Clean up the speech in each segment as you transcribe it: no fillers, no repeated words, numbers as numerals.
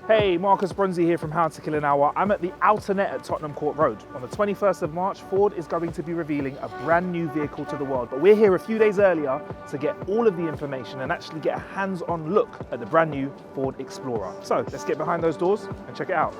Hey, Marcus Bronzy here from How to Kill an Hour. I'm at the Outer Net at Tottenham Court Road. On the 21st of March, Ford is going to be revealing a brand new vehicle to the world. But we're here a few days earlier to get all of the information and actually get a hands-on look at the brand new Ford Explorer. So let's get behind those doors and check it out.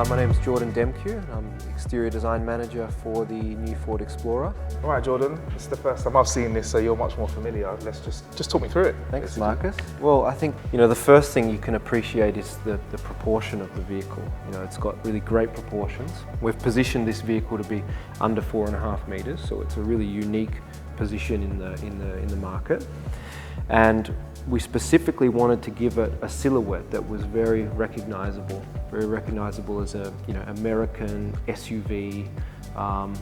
My name is Jordan Demkew, and I'm Exterior Design Manager for the new Ford Explorer. All right, Jordan, it's the first time I've seen this, so you're much more familiar. Let's just talk me through it. Thanks, Marcus. Well, I think, the first thing you can appreciate is the proportion of the vehicle. It's got really great proportions. We've positioned this vehicle to be under 4.5 meters, so it's a really unique position in the market. And we specifically wanted to give it a silhouette that was very recognizable as a American SUV,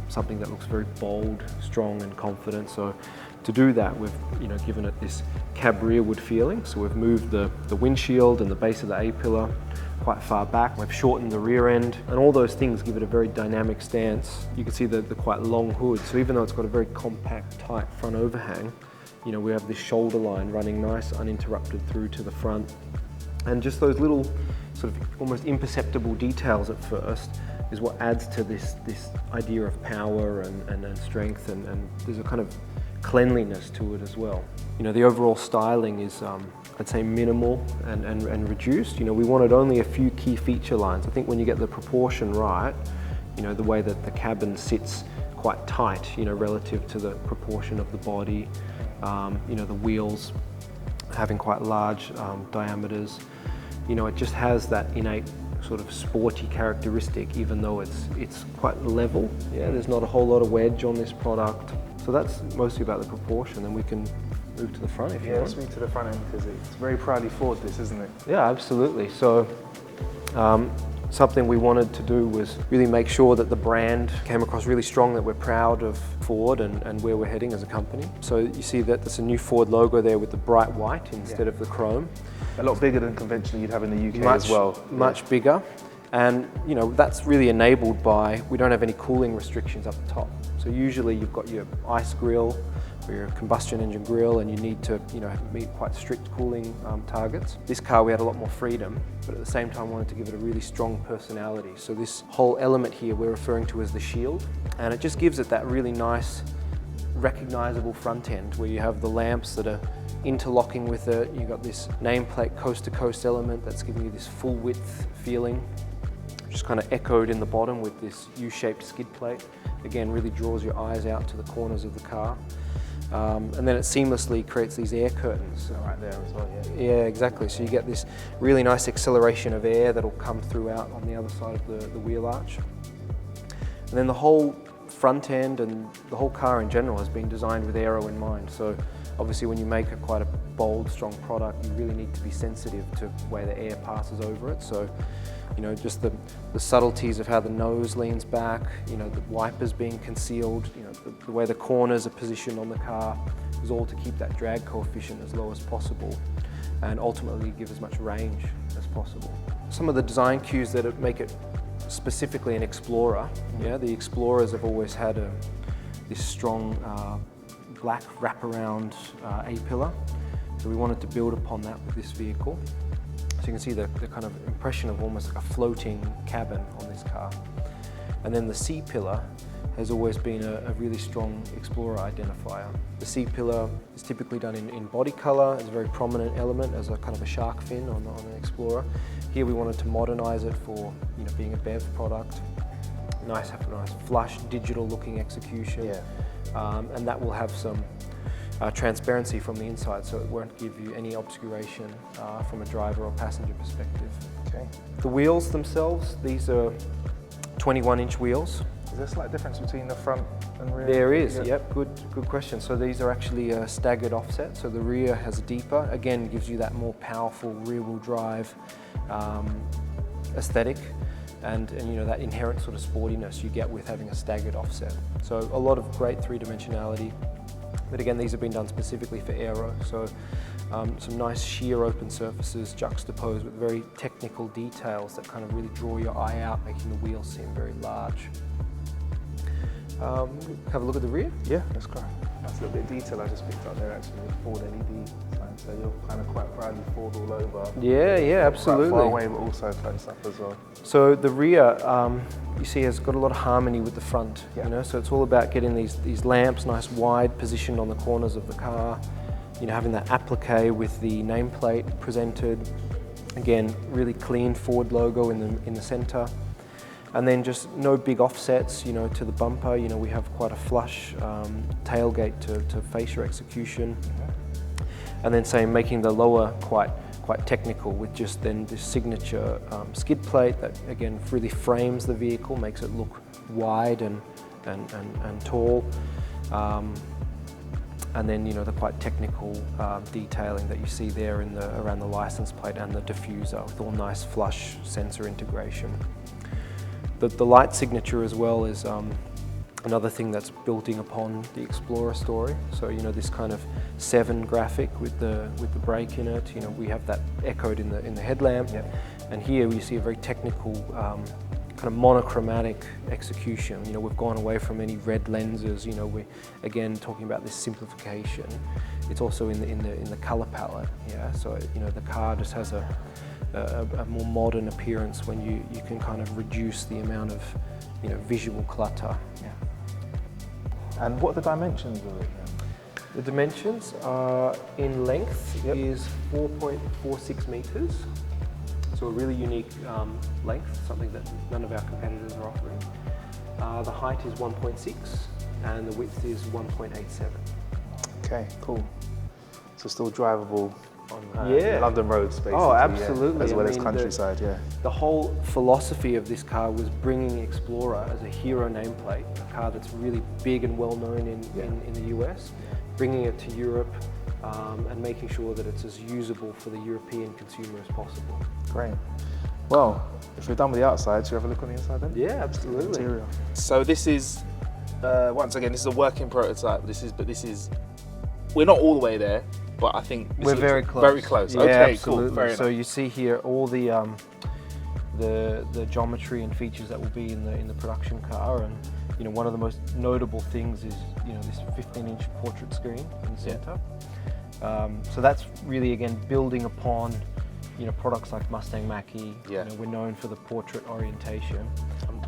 something that looks very bold, strong and confident. So to do that, we've given it this cab rearward feeling. So we've moved the windshield and the base of the A-pillar quite far back. We've shortened the rear end, and all those things give it a very dynamic stance. You can see the quite long hood. So even though it's got a very compact, tight front overhang, we have this shoulder line running nice, uninterrupted through to the front. And just those little sort of almost imperceptible details at first is what adds to this idea of power and strength, and there's a kind of cleanliness to it as well. The overall styling is, I'd say, minimal and reduced. We wanted only a few key feature lines. I think when you get the proportion right, the way that the cabin sits quite tight, relative to the proportion of the body, the wheels having quite large diameters, it just has that innate sort of sporty characteristic, even though it's quite level. There's not a whole lot of wedge on this product. So that's mostly about the proportion. Then we can move to the front if you want. Let's move to the front end, because it's very proudly Ford, this, isn't it? Yeah, absolutely. So something we wanted to do was really make sure that the brand came across really strong, that we're proud of Ford and where we're heading as a company. So you see that there's a new Ford logo there with the bright white instead of the chrome. A lot bigger than conventionally you'd have in the UK as well. Much bigger. And that's really enabled by, we don't have any cooling restrictions up the top. So usually you've got your ICE grille or your combustion engine grille, and you need to meet quite strict cooling targets. This car, we had a lot more freedom, but at the same time wanted to give it a really strong personality. So this whole element here we're referring to as the shield, and it just gives it that really nice recognizable front end where you have the lamps that are interlocking with it. You've got this nameplate coast-to-coast element that's giving you this full width feeling, just kind of echoed in the bottom with this U-shaped skid plate. Again, really draws your eyes out to the corners of the car. And then it seamlessly creates these air curtains. Right there as well, yeah. Yeah, exactly. So you get this really nice acceleration of air that'll come throughout on the other side of the wheel arch. And then the whole front end and the whole car in general has been designed with aero in mind. So obviously when you make quite a bold, strong product, you really need to be sensitive to the way the air passes over it. So just the subtleties of how the nose leans back, the wipers being concealed, the way the corners are positioned on the car is all to keep that drag coefficient as low as possible and ultimately give as much range as possible. Some of the design cues that make it specifically an Explorer, the Explorers have always had this strong black wraparound A-pillar, so we wanted to build upon that with this vehicle. So you can see the kind of impression of almost like a floating cabin on this car. And then the C-pillar has always been a really strong Explorer identifier. The C-pillar is typically done in body color. It's a very prominent element as a kind of a shark fin on an Explorer. Here we wanted to modernize it for being a BEV product. Have a nice flush, digital looking execution. And that will have some transparency from the inside, so it won't give you any obscuration from a driver or passenger perspective. Okay. The wheels themselves, these are 21-inch wheels. Is there a slight difference between the front and rear? There is, yep, good question. So these are actually a staggered offset, so the rear has a deeper, again gives you that more powerful rear-wheel drive aesthetic. And that inherent sort of sportiness you get with having a staggered offset. So a lot of great three-dimensionality. But again, these have been done specifically for aero. So some nice sheer open surfaces juxtaposed with very technical details that kind of really draw your eye out, making the wheels seem very large. Have a look at the rear? Yeah, let's go. That's a little bit of detail I just picked up there actually, with Ford LED sign. So you're kind of quite proudly Ford all over. Yeah, absolutely. Quite far away, but also close up as well. So the rear, you see, has got a lot of harmony with the front. Yeah. You know, so it's all about getting these lamps nice wide positioned on the corners of the car. You know, having that applique with the nameplate presented. Again, really clean Ford logo in the center. And then just no big offsets, you know, to the bumper. You know, we have quite a flush tailgate to fascia execution. And then making the lower quite technical with just then this signature skid plate that again really frames the vehicle, makes it look wide and tall. And then, you know, the quite technical detailing that you see there around the license plate and the diffuser with all nice flush sensor integration. The light signature as well is another thing that's building upon the Explorer story. So, you know, this kind of 7 graphic with the brake in it. You know, we have that echoed in the headlamp. Yep. And here we see a very technical kind of monochromatic execution. You know, we've gone away from any red lenses. You know, we're again talking about this simplification. It's also in the color palette. Yeah, so you know the car just has a more modern appearance when you can kind of reduce the amount of, you know, visual clutter. Yeah. And what are the dimensions of it then? The dimensions are in length Yep. is 4.46 meters. So a really unique length, something that none of our competitors are offering. The height is 1.6 and the width is 1.87. Okay, cool. So still drivable on Yeah. London roads, basically. Oh, yeah, absolutely. as well I as mean, countryside, yeah. The whole philosophy of this car was bringing Explorer as a hero nameplate, a car that's really big and well known in the US, bringing it to Europe and making sure that it's as usable for the European consumer as possible. Great. Well, if we're done with the outside, should we have a look on the inside then? Yeah, absolutely. Interior. So this is, once again, this is a working prototype. We're not all the way there, but I think this We're looks very close. Very close. Yeah, Okay, absolutely. cool. Very so nice. you see here all the geometry and features that will be in the production car, and you know one of the most notable things is this 15-inch portrait screen in the center. So that's really again building upon products like Mustang Mach-E. Yeah. We're known for the portrait orientation.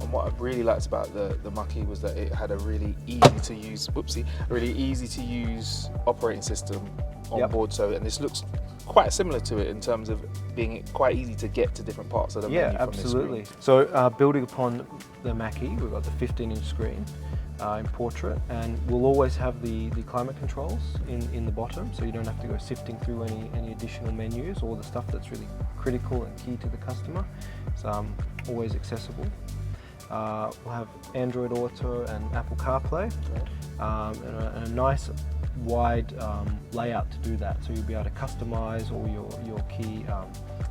And what I really liked about the Mach-E was that it had a really easy to use operating system on board. And this looks quite similar to it in terms of being quite easy to get to different parts of the menu from this absolutely. screen. So building upon the Mach-E, we've got the 15-inch screen in portrait, and we'll always have the climate controls in the bottom, so you don't have to go sifting through any additional menus or the stuff that's really critical and key to the customer. It's always accessible. We'll have Android Auto and Apple CarPlay, and a nice wide layout to do that. So you'll be able to customize all your key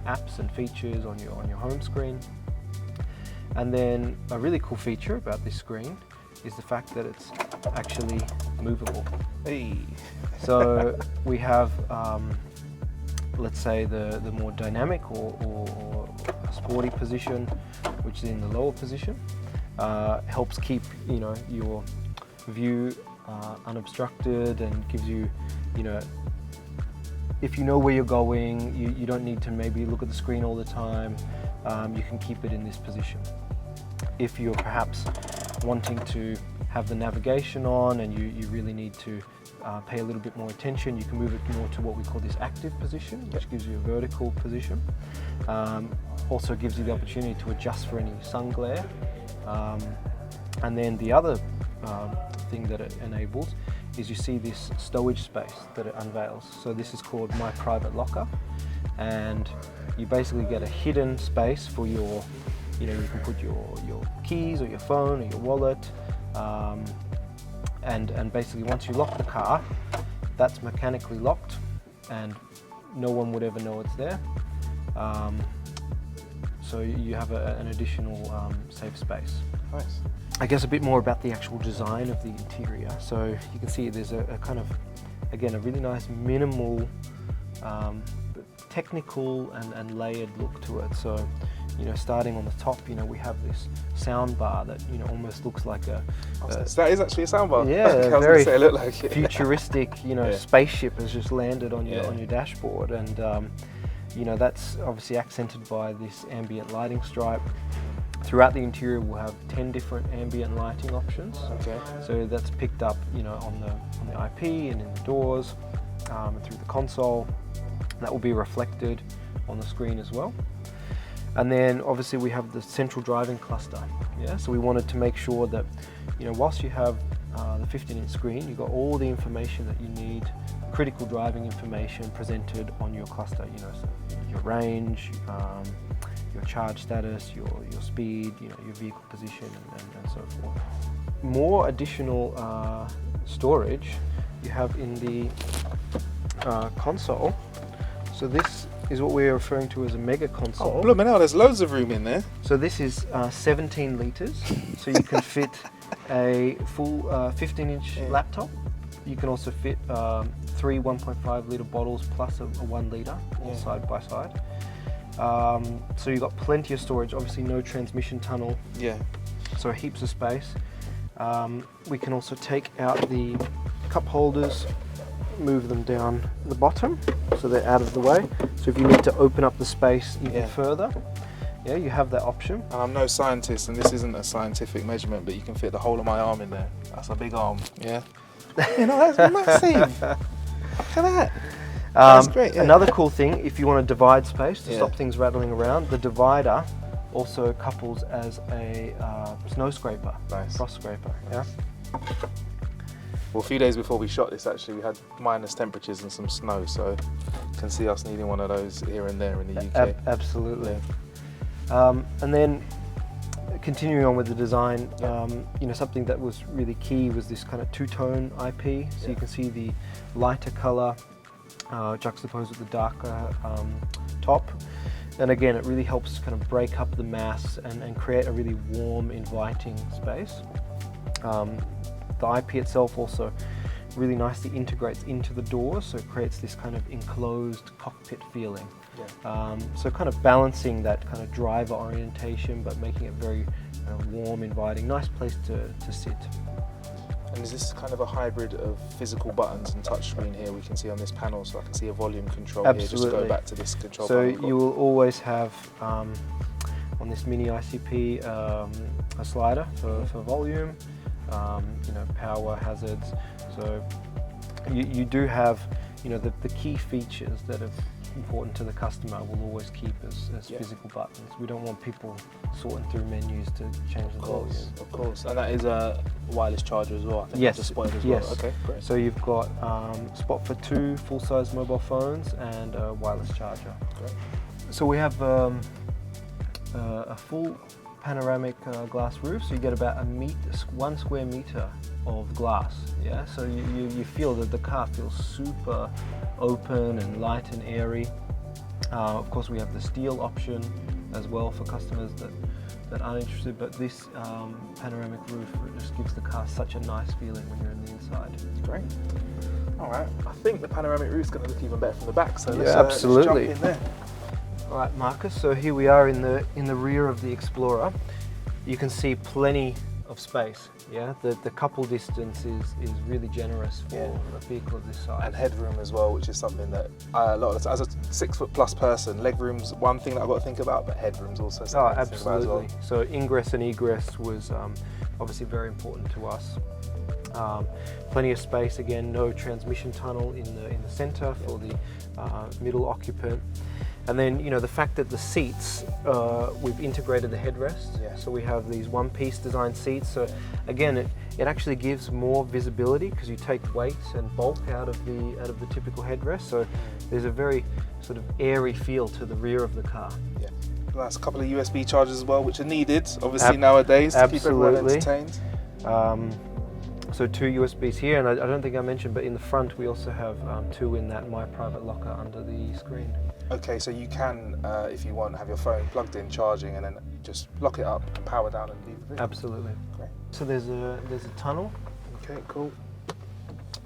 apps and features on your home screen. And then a really cool feature about this screen is the fact that it's actually movable. Hey. So we have, let's say, the more dynamic or sporty position, which is in the lower position, helps keep your view unobstructed and gives you, if you know where you're going, you don't need to maybe look at the screen all the time. You can keep it in this position. If you're perhaps wanting to have the navigation on and you really need to pay a little bit more attention, you can move it more to what we call this active position, which gives you a vertical position. Also gives you the opportunity to adjust for any sun glare. And then the other thing that it enables is you see this stowage space that it unveils. So this is called My Private Locker, and you basically get a hidden space for your, you can put your keys or your phone or your wallet, and basically once you lock the car, that's mechanically locked and no one would ever know it's there. So you have an additional safe space. Nice. I guess a bit more about the actual design of the interior. So you can see there's a kind of, again, a really nice minimal, technical and layered look to it. So you know, starting on the top, you know, we have this sound bar that, you know, almost looks like a that is actually a soundbar. yeah, I was very gonna say it looked like it. futuristic, you know, Yeah. spaceship has just landed on your Yeah. on your dashboard, and you know, that's obviously accented by this ambient lighting stripe. Throughout the interior, we'll have 10 different ambient lighting options. Okay. So that's picked up, you know, on the IP and in the doors, and through the console. That will be reflected on the screen as well. And then obviously we have the central driving cluster. Yeah. So we wanted to make sure that, you know, whilst you have the 15-inch screen, you've got all the information that you need, critical driving information presented on your cluster. You know, so your range, your charge status, your speed, you know, your vehicle position, and so forth. More additional storage you have in the console. So this is what we're referring to as a mega console. Oh, blooming hell, there's loads of room in there. So this is 17 litres, so you can fit a full 15-inch laptop. You can also fit 3 1.5 litre bottles plus a 1 litre, all side by side. So you've got plenty of storage, obviously no transmission tunnel, Yeah. so heaps of space. We can also take out the cup holders, move them down the bottom so they're out of the way. So if you need to open up the space even further, yeah, you have that option. And I'm no scientist, and this isn't a scientific measurement, but you can fit the whole of my arm in there. That's a big arm. Yeah. You know, that's massive. Look at that. That's great. Yeah. Another cool thing, if you want to divide space to Yeah. stop things rattling around, the divider also couples as a snow scraper, Nice. frost scraper. Yeah. Well, a few days before we shot this, actually, we had minus temperatures and some snow, so you can see us needing one of those here and there in the UK. Absolutely. And then continuing on with the design, you know, something that was really key was this kind of two-tone IP. So you can see the lighter color juxtaposed with the darker top. And again, it really helps kind of break up the mass and create a really warm, inviting space. The IP itself also really nicely integrates into the doors, so it creates this kind of enclosed cockpit feeling. Yeah. So kind of balancing that kind of driver orientation, but making it very warm, inviting, nice place to sit. And is this kind of a hybrid of physical buttons and touchscreen here we can see on this panel? So I can see a volume control here. Just go back to this control So panel. you will always have on this mini ICP a slider for volume, you know, power, hazards. So you do have, you know, the key features that are important to the customer will always keep as physical buttons. We don't want people sorting through menus to change the volume. Of course. And that is a wireless charger as well. I think Yes. that's a spoiler as Yes. well. Okay, great. So you've got spot for 2 full-size mobile phones and a wireless charger. Great. So we have a full panoramic glass roof, so you get about 1 square meter of glass. Yeah, so you feel that the car feels super open and light and airy. Of course, we have the steel option as well for customers that aren't interested, but this panoramic roof just gives the car such a nice feeling when you're in the inside. Great. All right. I think the panoramic roof's going to look even better from the back. So let's absolutely. jump in there. All right, Marcus. So here we are in the rear of the Explorer. You can see plenty of space. Yeah, the couple distance is really generous for a vehicle of this size. And headroom as well, which is something that a lot of, as a 6-foot+ person, legroom's one thing that I've got to think about, but headroom's also something to think about as well. Absolutely. So ingress and egress was obviously very important to us. Plenty of space, again, no transmission tunnel in the center for the middle occupant. And then, you know, the fact that the seats, we've integrated the headrest. Yeah. So we have these one-piece design seats. So again, it actually gives more visibility because you take weight and bulk out of the typical headrest. So there's a very sort of airy feel to the rear of the car. Yeah. That's a couple of USB chargers as well, which are needed, obviously, nowadays to keep everyone entertained. So 2 USBs here, and I don't think I mentioned, but in the front we also have 2 in that My Private Locker under the screen. Okay, so you can, if you want, have your phone plugged in, charging, and then just lock it up and power down and leave the vehicle. Absolutely. Great. So there's a tunnel. Okay, cool.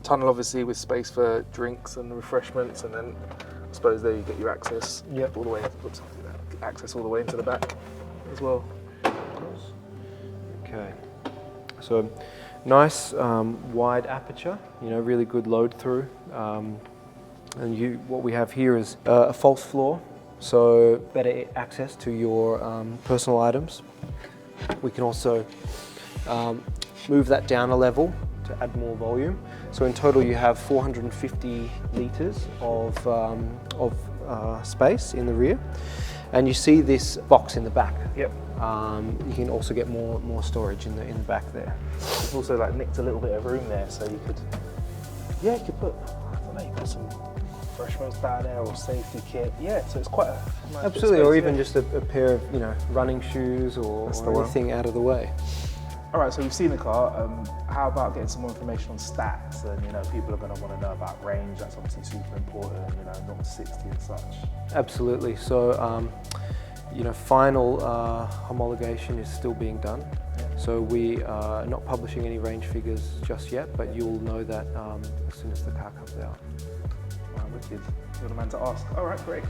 Tunnel, obviously, with space for drinks and refreshments, and then I suppose there you get your access. Yep. All the way. Oops, I'll do that. access all the way into the back as well. Okay, so nice wide aperture, you know, really good load through. And what we have here is a false floor, so better access to your personal items. We can also move that down a level to add more volume. So in total you have 450 litres of space in the rear. And you see this box in the back. Yep. You can also get more storage in the back there. It's also like nicked a little bit of room there, so you could, yeah, you could put, I don't know, you put some fresh roads down there or safety kit. Yeah, so it's quite a nice Absolutely, space, or even yeah. just a pair of, you know, running shoes or anything out of the way. All right, so you've seen the car. How about getting some more information on stats? And you know, people are going to want to know about range. That's obviously super important. You know, 0 to 60 and such. Absolutely. So, you know, final homologation is still being done. Yeah. So we are not publishing any range figures just yet, but you'll know that as soon as the car comes out. All right, wicked. You're the man to ask. All right, great.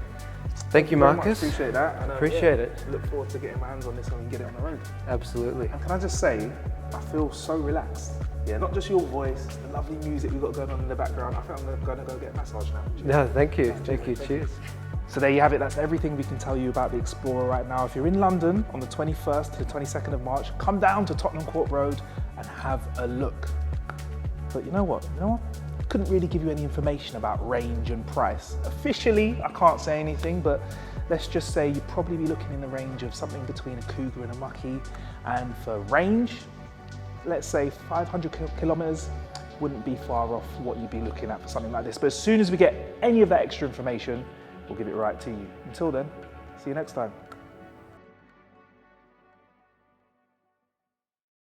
Thank you, very much. Marcus. Appreciate that. And, Appreciate yeah, it. Look forward to getting my hands on this one and get it on the road. Absolutely. And can I just say, I feel so relaxed. Yeah, not just your voice, the lovely music we've got going on in the background. I think I'm going to go get a massage now. No, thank you. Thank you. Cheers. So there you have it. That's everything we can tell you about the Explorer right now. If you're in London on the 21st to the 22nd of March, come down to Tottenham Court Road and have a look. But you know what? Couldn't really give you any information about range and price. Officially, I can't say anything, but let's just say you'd probably be looking in the range of something between a Cougar and a Mach-E. And for range, let's say 500 kilometers wouldn't be far off what you'd be looking at for something like this. But as soon as we get any of that extra information, we'll give it right to you. Until then, see you next time.